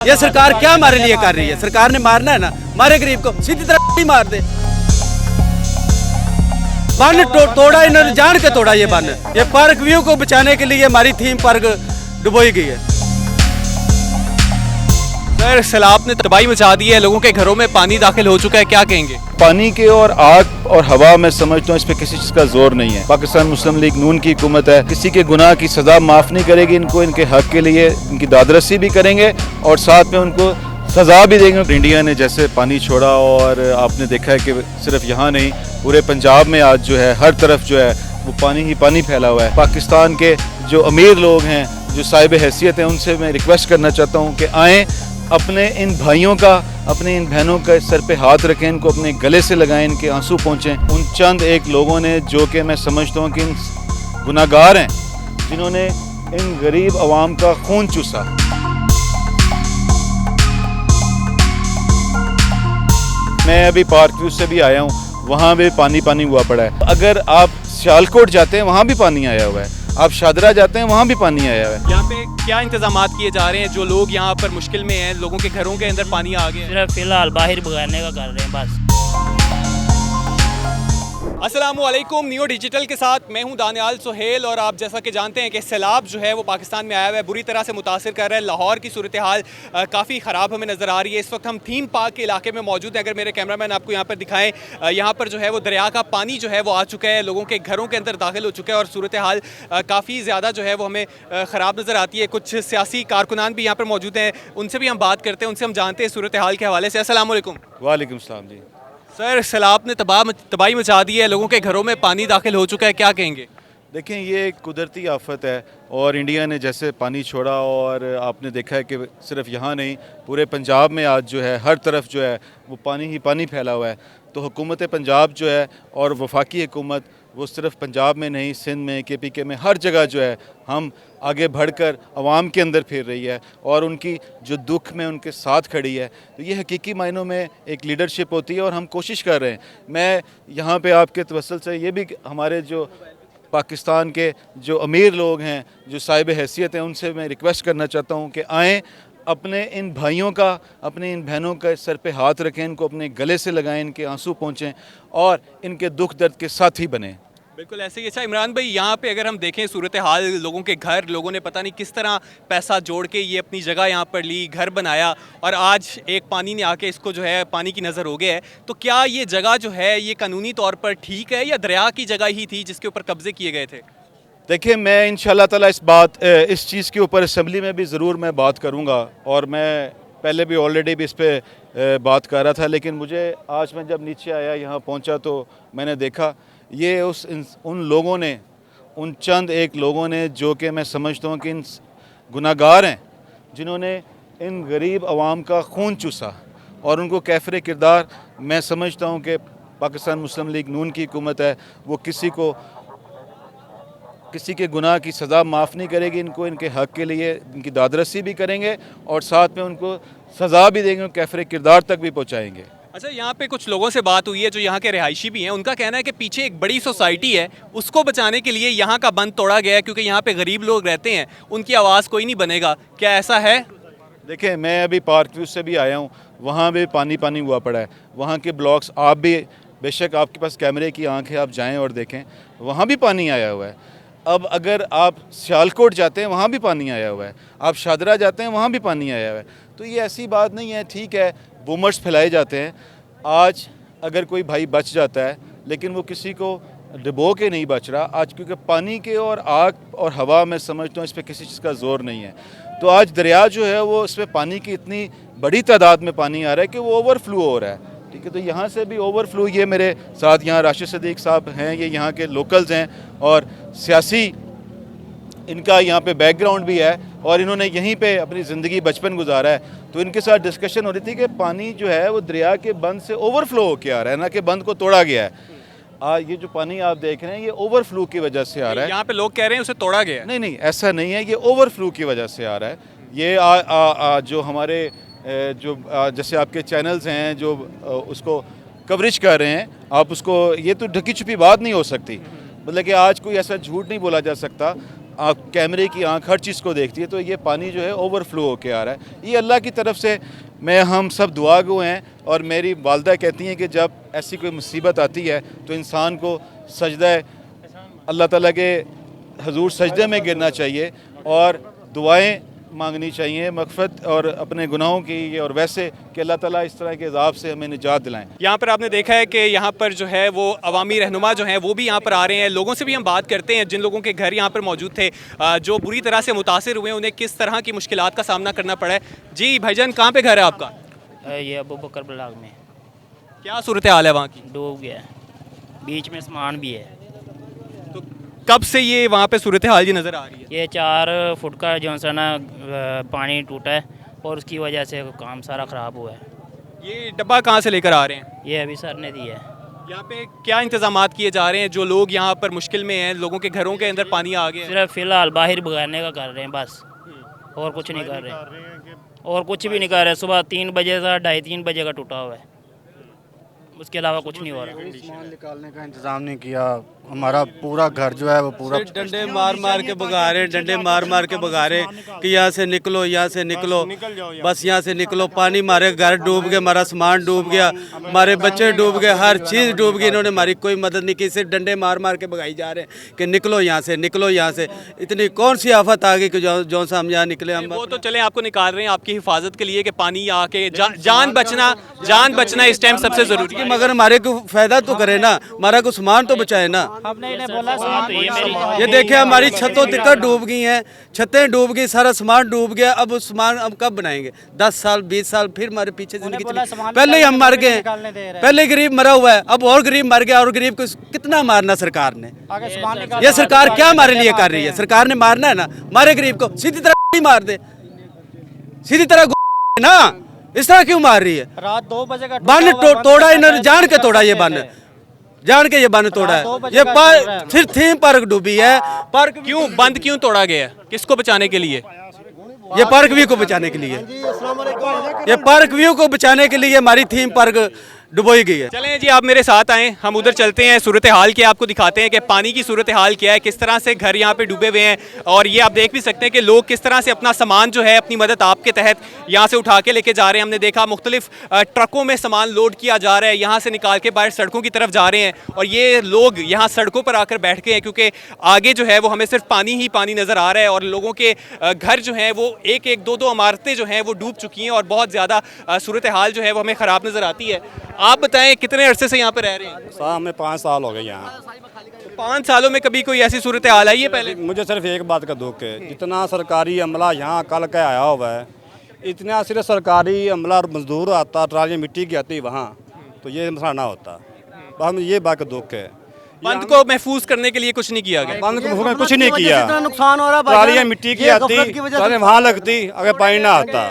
ये सरकार क्या हमारे लिए कर रही है? सरकार ने मारना है ना, मारे गरीब को, सीधी तरह ही मार दे। बन तोड़ा इन्होंने, जान के तोड़ा ये बन। ये पार्क व्यू को बचाने के लिए हमारी थीम पार्क डुबोई गई है। सर, सैलाब ने तबाही मचा दी है, लोगों के घरों में पानी दाखिल हो चुका है, क्या कहेंगे? पानी के और आग और हवा में समझता हूँ इस पे किसी चीज़ का जोर नहीं है। पाकिस्तान मुस्लिम लीग नून की हुकूमत है, किसी के गुनाह की सज़ा माफ़ नहीं करेगी। इनको इनके हक के लिए इनकी दादरसी भी करेंगे और साथ में उनको सज़ा भी देंगे। इंडिया ने जैसे पानी छोड़ा और आपने देखा है कि सिर्फ यहाँ नहीं, पूरे पंजाब में आज जो है हर तरफ जो है वो पानी ही पानी फैला हुआ है। पाकिस्तान के जो अमीर लोग हैं, जो साहिब हैसियत हैं, उनसे मैं रिक्वेस्ट करना चाहता हूँ कि आएँ, अपने इन भाइयों का, अपने इन बहनों का सर पे हाथ रखें, इनको अपने गले से लगाएं, इनके आंसू पहुँचें। उन चंद एक लोगों ने जो कि मैं समझता हूँ कि इन गुनाहगार हैं, जिन्होंने इन गरीब आवाम का खून चूसा। मैं अभी पार्क व्यू से भी आया हूँ, वहाँ भी पानी पानी हुआ पड़ा है। अगर आप सियालकोट जाते हैं वहाँ भी पानी आया हुआ है, आप शादरा जाते हैं वहाँ भी पानी आया हुआ है। यहाँ पे क्या इंतजामात किए जा रहे हैं? जो लोग यहाँ पर मुश्किल में हैं, लोगों के घरों के अंदर पानी आ गया है। सिर्फ फिलहाल बाहर भगाने का कर रहे हैं बस। अस्सलामुअलैकुम, नियो डिजिटल के साथ मैं हूं दानियाल सुहेल। और आप जैसा कि जानते हैं कि सैलाब जो है वो पाकिस्तान में आया हुआ है, बुरी तरह से मुतासिर कर रहा है। लाहौर की सूरत हाल काफ़ी ख़राब हमें नज़र आ रही है। इस वक्त हम थीम पार्क के इलाके में मौजूद हैं। अगर मेरे कैमरामैन आपको यहाँ पर दिखाएं, यहाँ पर जो है वो दरिया का पानी जो है वो आ चुका है, लोगों के घरों के अंदर दाखिल हो चुका है और सूरत हाल काफ़ी ज़्यादा जो है वो हमें ख़राब नज़र आती है। कुछ सियासी कारकुनान भी यहाँ पर मौजूद हैं, उनसे भी हम बात करते हैं, उनसे हम जानते हैं सूरत हाल के हवाले से। अस्सलामुअलैकुम। वालेकुम सलाम जी। सर, सैलाब ने तबाही मचा दी है, लोगों के घरों में पानी दाखिल हो चुका है, क्या कहेंगे? देखें, ये एक कुदरती आफत है और इंडिया ने जैसे पानी छोड़ा और आपने देखा है कि सिर्फ यहाँ नहीं, पूरे पंजाब में आज जो है हर तरफ जो है वो पानी ही पानी फैला हुआ है। तो हुकूमत पंजाब जो है और वफाकी हुकूमत, वो सिर्फ पंजाब में नहीं, सिंध में, KPK में, हर जगह जो है हम आगे बढ़कर आवाम के अंदर फिर रही है और उनकी जो दुख में उनके साथ खड़ी है। तो ये हकीकी मायनों में एक लीडरशिप होती है और हम कोशिश कर रहे हैं। मैं यहाँ पे आपके तवस्सुल से ये भी हमारे जो पाकिस्तान के जो अमीर लोग हैं, जो साहिब हैसियत हैं, उनसे मैं रिक्वेस्ट करना चाहता हूँ कि आएँ, अपने इन भाइयों का, अपने इन बहनों का सर पे हाथ रखें, इनको अपने गले से लगाएं, इनके आंसू पहुँचें और इनके दुख दर्द के साथी बने। बिल्कुल ऐसे ही। अच्छा इमरान भाई, यहाँ पे अगर हम देखें सूरत हाल, लोगों के घर, लोगों ने पता नहीं किस तरह पैसा जोड़ के ये अपनी जगह यहाँ पर ली, घर बनाया और आज एक पानी ने आके इसको जो है पानी की नज़र हो गया है। तो क्या ये जगह जो है ये कानूनी तौर पर ठीक है या दरिया की जगह ही थी जिसके ऊपर कब्जे किए गए थे? देखिए, मैं इंशाल्लाह ताला इस चीज़ के ऊपर असम्बली में भी ज़रूर मैं बात करूँगा और मैं पहले भी ऑलरेडी भी इस पर बात कर रहा था, लेकिन मुझे आज मैं जब नीचे आया, यहाँ पहुँचा, तो मैंने देखा ये उन लोगों ने, उन चंद एक लोगों ने जो कि मैं समझता हूँ कि इन गुनाहगार हैं, जिन्होंने इन गरीब आवाम का खून चूसा और उनको कैफरे किरदार, मैं समझता हूँ कि पाकिस्तान मुस्लिम लीग नून की हुकूमत है, वो किसी के गुनाह की सज़ा माफ़ नहीं करेगी। इनको इनके हक के लिए इनकी दादरसी भी करेंगे और साथ में उनको सज़ा भी देंगे, कैफरे किरदार तक भी पहुँचाएँगे। अच्छा, यहाँ पे कुछ लोगों से बात हुई है जो यहाँ के रिहायशी भी हैं, उनका कहना है कि पीछे एक बड़ी सोसाइटी है, उसको बचाने के लिए यहाँ का बंद तोड़ा गया है क्योंकि यहाँ पे गरीब लोग रहते हैं, उनकी आवाज़ कोई नहीं बनेगा। क्या ऐसा है? देखें, मैं अभी पार्क व्यू से भी आया हूँ, वहाँ भी पानी पानी हुआ पड़ा है। वहाँ के ब्लॉक्स, आप भी बेशक आपके पास कैमरे की आँख है, आप जाएँ और देखें, वहाँ भी पानी आया हुआ है। अब अगर आप सियालकोट जाते हैं वहाँ भी पानी आया हुआ है, आप शादरा जाते हैं वहाँ भी पानी आया हुआ है। तो ये ऐसी बात नहीं है, ठीक है, रूमर्स फैलाए जाते हैं। आज अगर कोई भाई बच जाता है, लेकिन वो किसी को डुबो के नहीं बच रहा आज, क्योंकि पानी के और आग और हवा में समझता हूँ इस पर किसी चीज़ का जोर नहीं है। तो आज दरिया जो है वो, इसमें पानी की इतनी बड़ी तादाद में पानी आ रहा है कि वो ओवरफ्लो हो रहा है। ठीक है, तो यहाँ से भी ओवरफ्लो, ये मेरे साथ यहाँ राशिद सदीक साहब हैं, ये यहाँ के लोकल्स हैं और सियासी इनका यहाँ पे बैकग्राउंड भी है और इन्होंने यहीं पे अपनी ज़िंदगी बचपन गुजारा है। तो इनके साथ डिस्कशन हो रही थी कि पानी जो है वो दरिया के बंद से ओवरफ्लो होकर आ रहा है, ना कि बंद को तोड़ा गया है। ये जो पानी आप देख रहे हैं ये ओवरफ्लो की वजह से आ रहा है। यहाँ पे लोग कह रहे हैं उसे तोड़ा गया है। नहीं नहीं, ऐसा नहीं है, ये ओवरफ्लो की वजह से आ रहा है। ये जो हमारे जैसे आपके चैनल्स हैं जो उसको कवरेज कर रहे हैं, आप उसको, ये तो ढकी छुपी बात नहीं हो सकती, मतलब कि आज कोई ऐसा झूठ नहीं बोला जा सकता। आप कैमरे की आंख हर चीज़ को देखती है, तो ये पानी जो है ओवरफ्लो होके आ रहा है। ये अल्लाह की तरफ से मैं हम सब दुआ गो हैं। और मेरी वालदा कहती हैं कि जब ऐसी कोई मुसीबत आती है तो इंसान को सजदा अल्लाह ताला के हजूर सजदे में गिरना चाहिए और दुआएं मांगनी चाहिए मग़फ़िरत और अपने गुनाहों की, और वैसे कि अल्लाह ताला इस तरह के अज़ाब से हमें निजात दिलाएं। यहाँ पर आपने देखा है कि यहाँ पर जो है वो अवामी रहनुमा जो हैं वो भी यहाँ पर आ रहे हैं। लोगों से भी हम बात करते हैं जिन लोगों के घर यहाँ पर मौजूद थे, जो बुरी तरह से मुतासिर हुए, उन्हें किस तरह की मुश्किलात का सामना करना पड़ा है। जी भाईजान, कहाँ पे घर है आपका? ये अबू बकर ब्लॉक में क्या सूरत हाल है वहाँ की? डूब गया है, बीच में सामान भी है। तो कब से ये वहाँ पे सूरत हाल ये नज़र आ रही है? ये 4 फुट का जो सा ना पानी टूटा है और उसकी वजह से काम सारा ख़राब हुआ है। ये डब्बा कहाँ से लेकर आ रहे हैं? ये अभी सर ने दिया है। यहाँ पे क्या इंतजामात किए जा रहे हैं? जो लोग यहाँ पर मुश्किल में हैं, लोगों के घरों के अंदर पानी आ गया है। सिर्फ फ़िलहाल बाहर भगाने का कर रहे हैं बस, और कुछ नहीं कर रहे, और कुछ भी नहीं कर रहे। सुबह 3 बजे से 2:30-3 बजे का टूटा हुआ है, उसके अलावा कुछ नहीं हो रहा। सामान निकालने का इंतजाम नहीं किया। हमारा पूरा घर जो है वो पूरा डंडे मार मार के भगा रहे हैं, डंडे मार मार के भगा रहे हैं कि यहाँ से निकलो, यहाँ से निकलो, बस यहाँ से निकलो। पानी मारे घर डूब गए, हमारा सामान डूब गया, हमारे बच्चे डूब गए, हर चीज़ डूब गई। इन्होंने हमारी कोई मदद नहीं की, सिर्फ डंडे मार मार के भगाई जा रहे हैं कि निकलो यहाँ से, निकलो यहाँ से। इतनी कौन सी आफत आ गई कि जो सा हम यहाँ निकले। हम वो तो चले आपको निकाल रहे हैं आपकी हिफाजत के लिए कि पानी आके जान बचना इस टाइम सबसे ज़रूरी है। मगर हमारे को फायदा तो करे ना, हमारा को सामान तो बचाए ना। हमने इन्हें बोला सामान तो ये मेरी ये देखिए हमारी छतों तक डूब गई हैं, छतें डूब गई, सारा सामान डूब गया। अब उस सामान हम कब बनाएंगे? 10 साल 20 साल फिर हमारे पीछे जिंदगी चली। पहले ही हम मर गए, पहले गरीब मरा हुआ है, अब और गरीब मर गया। और गरीब को कितना मारना सरकार ने? ये सरकार क्या हमारे लिए कर रही है? सरकार ने मारना है ना, मारे गरीब को सीधी तरह मार दे, सीधी तरह ना। इस तरह क्यों मार रही है? रात 2 बजे का बन तोड़ा इन्होंने, जान के तोड़ा ये बन, जान के ये बंद तोड़ा है। ये फिर थीम पार्क डूबी है। पार्क क्यों बंद क्यों तोड़ा गया है? किसको बचाने के लिए? ये पार्क व्यू को बचाने के लिए, ये पार्क व्यू को बचाने के लिए हमारी थीम पार्क डुबोई गई है। चलें जी, आप मेरे साथ आएँ, हम उधर चलते हैं, सूरत हाल क्या आपको दिखाते हैं कि पानी की सूरत हाल क्या है, किस तरह से घर यहाँ पे डूबे हुए हैं। और ये आप देख भी सकते हैं कि लोग किस तरह से अपना सामान जो है अपनी मदद आपके तहत यहाँ से उठा के लेके जा रहे हैं। हमने देखा मुख्तलिफ ट्रकों में सामान लोड किया जा रहा है, यहाँ से निकाल के बाहर सड़कों की तरफ जा रहे हैं। और ये लोग यहाँ सड़कों पर आकर बैठ गए हैं क्योंकि आगे जो है वो हमें सिर्फ पानी ही पानी नज़र आ रहा है। और लोगों के घर जो हैं वो एक 2 इमारतें जो हैं वो डूब चुकी हैं और बहुत ज़्यादा सूरत हाल जो है वो हमें ख़राब नज़र आती है। आप बताएं कितने अरसे से यहाँ पे रह रहे हैं? साहब हमें 5 साल हो गए यहाँ। 5 सालों में कभी कोई ऐसी सूरत हाल आई है पहले? मुझे सिर्फ एक बात का दुख है, जितना सरकारी अमला यहाँ कल का आया हुआ है, इतना सिर्फ सरकारी अमला और मजदूर आता, ट्राली मिट्टी की आती वहाँ, तो ये मसला ना होता। बस हमें ये बात का दुख है। बंद को महफूज करने के लिए कुछ नहीं किया गया। बंद को कुछ नहीं किया, नुकसान हो रहा है, ट्रालियाँ मिट्टी की आती, वहाँ लगती अगर पानी ना आता।